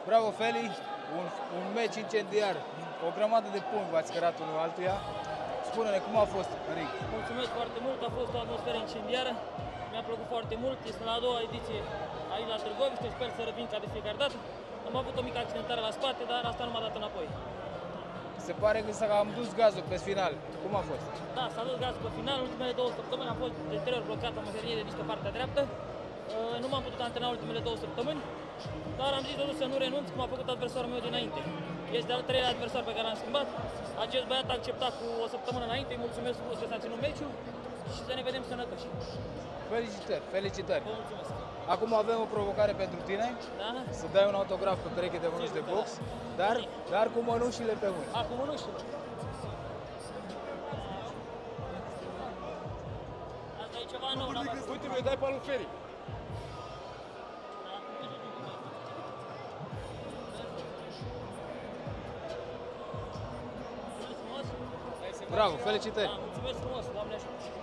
Bravo, Feli! Un meci incendiar. O grămadă de pumni v-ați cărat unul altuia. Spune-ne cum a fost, Ric. Mulțumesc foarte mult, a fost o atmosferă incendiară. Mi-a plăcut foarte mult, este la a doua ediție aici la Târgoviște, sper să revin ca de fiecare dată. Am avut o mică accidentare la spate, dar asta nu m-a dat înapoi. Se pare că s-a cam dus gazul pe final. Cum a fost? Da, s-a dus gazul pe final, în ultimele 2 săptămâni am fost de 3 ori blocat la măserie de discă partea dreaptă. Nu m-am putut antrena ultimele 2 săptămâni, dar am zis totuși să nu renunț, cum a făcut adversarul meu dinainte. Este al treilea adversar pe care l-am schimbat. Acest băiat a acceptat cu o săptămână înainte, îi mulțumesc frumos că s-a ținut meciul și să ne vedem sănătoși. Felicitări, felicitări! Vă mulțumesc! Acum avem o provocare pentru tine, Da? să dai un autograf pe pereche de mânuși de box, dar cu mănușile pe mâini. Acum nu știu. Asta e ceva nou, n-am văzut. Uite, mi-o dai pe lui Feri. Bravo, felicitări! Mulțumesc frumos, Doamne ajută!